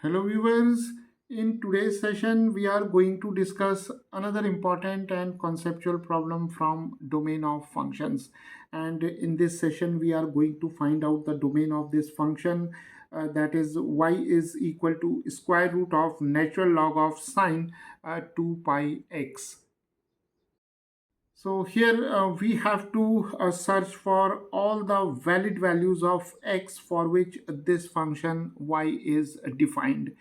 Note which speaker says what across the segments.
Speaker 1: Hello viewers, in today's session we are going to discuss another important and conceptual problem from domain of functions. And in this session we are going to find out the domain of this function, that is y is equal to square root of natural log of sine 2 pi x. So here we have to search for all the valid values of x for which this function y is defined,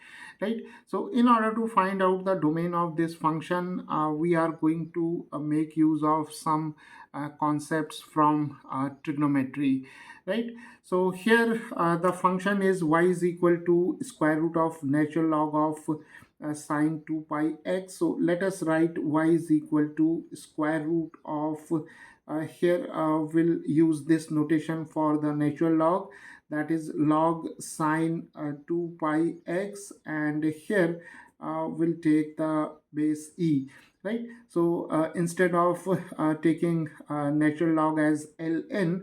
Speaker 1: right? So in order to find out the domain of this function, we are going to make use of some concepts from trigonometry, right? So here the function is y is equal to square root of natural log of sine 2 pi x. So let us write y is equal to square root of here we'll use this notation for the natural log, that is log sine 2 pi x, and here we'll take the base e, right? So instead of taking natural log as ln,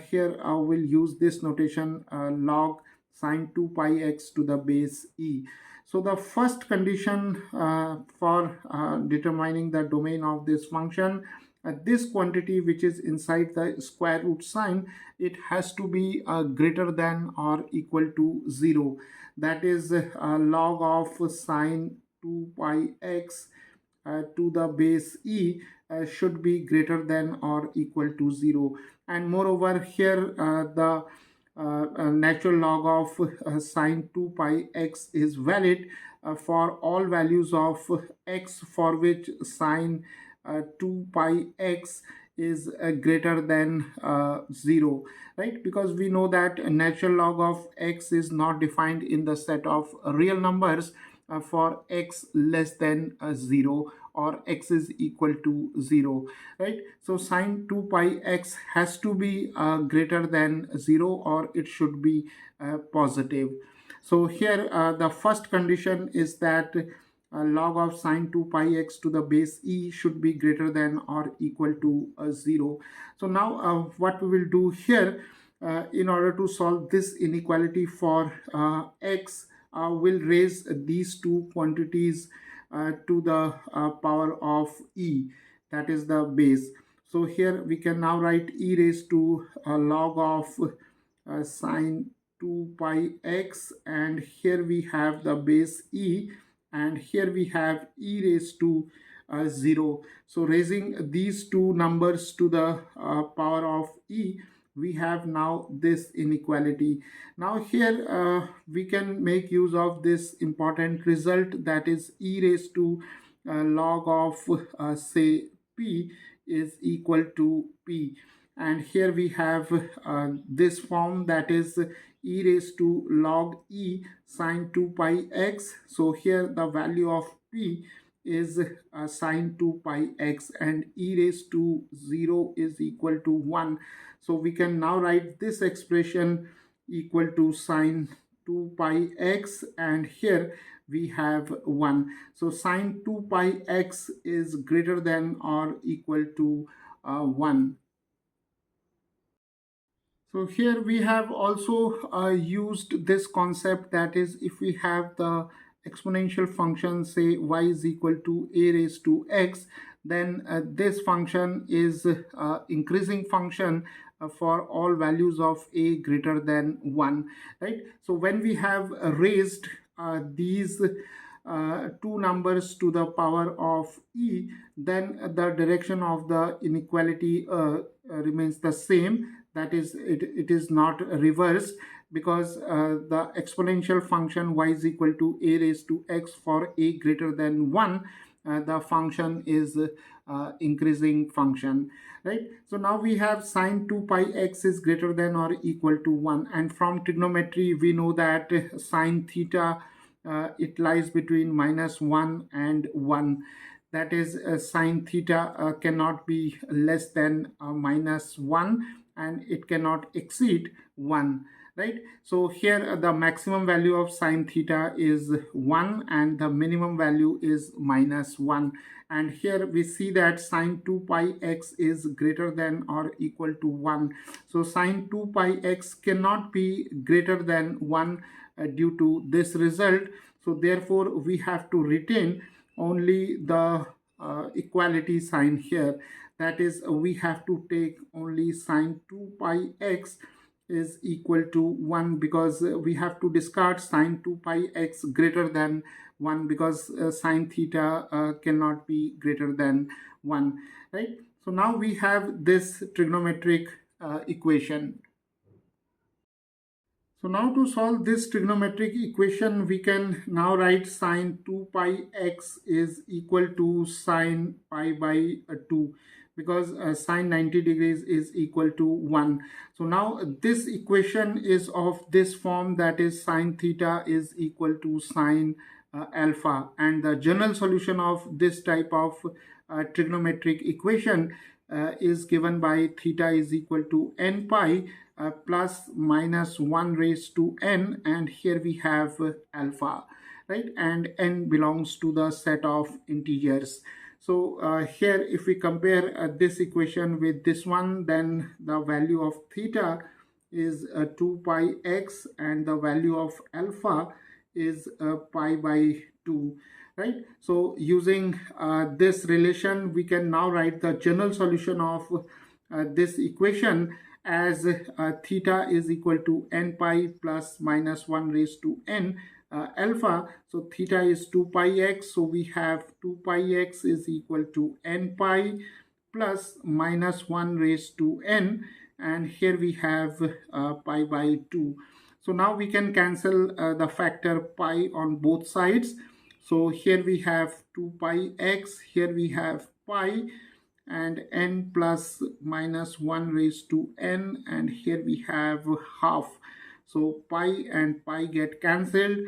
Speaker 1: here we'll use this notation log sine 2 pi x to the base e. So the first condition for determining the domain of this function, this quantity which is inside the square root sign, it has to be greater than or equal to 0. That is log of sine 2 pi x to the base e should be greater than or equal to 0. And moreover here the natural log of sine 2 pi x is valid for all values of x for which sine 2 pi x is greater than 0, right? Because we know that a natural log of x is not defined in the set of real numbers for x less than 0 or x is equal to 0, right? So sine 2 pi x has to be greater than 0 or it should be positive. So here the first condition is that log of sine 2 pi x to the base e should be greater than or equal to 0. So now what we will do here, in order to solve this inequality for x, we'll raise these two quantities to the power of e, that is the base. So here we can now write e raised to log of sine 2 pi x, and here we have the base e, and here we have e raised to 0. So raising these two numbers to the power of e, we have now this inequality. Now here we can make use of this important result, that is e raised to log of say p is equal to p, and here we have this form, that is e raised to log e sine 2 pi x. So here the value of p is sine 2 pi x, and e raised to 0 is equal to 1. So we can now write this expression equal to sine 2 pi x, and here we have 1. So sine 2 pi x is greater than or equal to 1. So here we have also used this concept, that is if we have the exponential function say y is equal to a raised to x, then this function is increasing function for all values of a greater than 1, right? So when we have raised these two numbers to the power of e, then the direction of the inequality remains the same, that is it is not reversed, because the exponential function y is equal to a raised to x for a greater than 1, the function is increasing function, right? So now we have sine 2 pi x is greater than or equal to 1, and from trigonometry we know that sine theta it lies between -1 and 1, that is sine theta cannot be less than -1, and it cannot exceed 1, right? So here the maximum value of sine theta is 1 and the minimum value is -1, and here we see that sine 2 pi x is greater than or equal to 1. So sine 2 pi x cannot be greater than 1 due to this result. So therefore we have to retain only the equality sign here. That is, we have to take only sine 2 pi x is equal to 1, because we have to discard sine 2 pi x greater than 1, because sine theta cannot be greater than 1, right? So now we have this trigonometric equation. So now to solve this trigonometric equation, we can now write sine 2 pi x is equal to sine pi by 2, because sine 90 degrees is equal to 1. So now this equation is of this form, that is sine theta is equal to sine alpha, and the general solution of this type of trigonometric equation is given by theta is equal to n pi plus minus 1 raised to n, and here we have alpha, right? And n belongs to the set of integers. So here if we compare this equation with this one, then the value of theta is 2 pi x, and the value of alpha is pi by 2, right? So using this relation, we can now write the general solution of this equation as theta is equal to n pi plus minus 1 raised to n alpha. So theta is 2 pi x, so we have 2 pi x is equal to n pi plus minus 1 raised to n, and here we have pi by 2. So now we can cancel the factor pi on both sides. So here we have 2 pi x, here we have pi, and n plus minus 1 raised to n, and here we have half. So pi and pi get cancelled,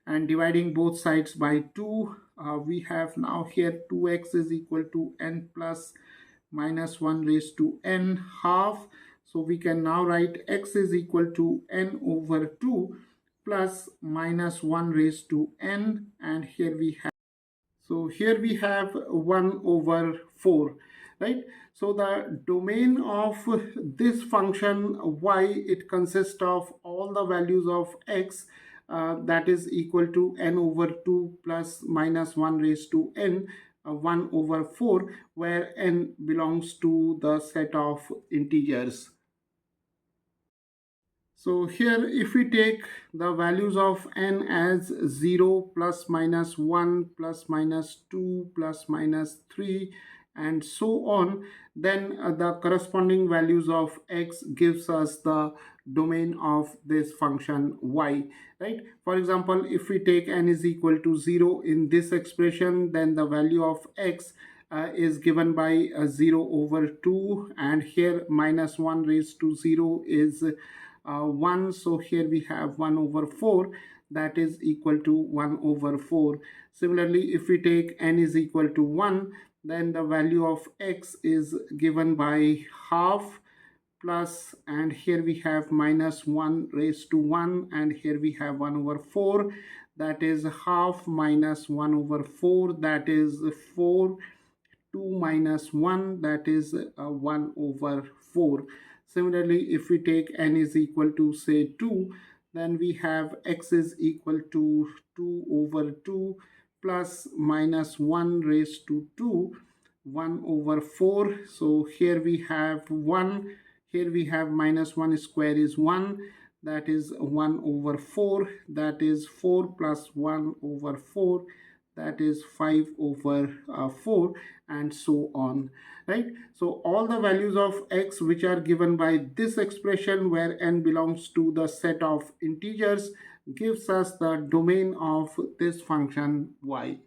Speaker 1: and dividing both sides by 2, we have now here 2x is equal to n plus minus 1 raised to n half. So we can now write x is equal to n over 2 plus minus 1 raised to n, and here we have, so here we have 1 over 4, right? So the domain of this function y, it consists of all the values of x, that is equal to n over 2 plus minus 1 raised to n, 1 over 4, where n belongs to the set of integers. So here if we take the values of n as 0 plus minus 1 plus minus 2 plus minus 3 and so on, then the corresponding values of x gives us the domain of this function y, right? For example, if we take n is equal to 0 in this expression, then the value of x is given by 0 over 2, and here minus 1 raised to 0 is 1, so here we have 1 over 4, that is equal to 1 over 4. Similarly, if we take n is equal to 1, then the value of x is given by half plus, and here we have minus 1 raised to 1, and here we have 1 over 4, that is half minus 1 over 4, that is 4, 2 minus 1, that is 1 over 4. Similarly, if we take n is equal to say 2, then we have x is equal to 2 over 2 plus minus 1 raised to 2, 1 over 4. So here we have 1, here we have minus 1 square is 1, that is 1 over 4, that is 4 plus 1 over 4, that is 5 over 4, and so on, right? So all the values of x which are given by this expression, where n belongs to the set of integers, gives us the domain of this function y.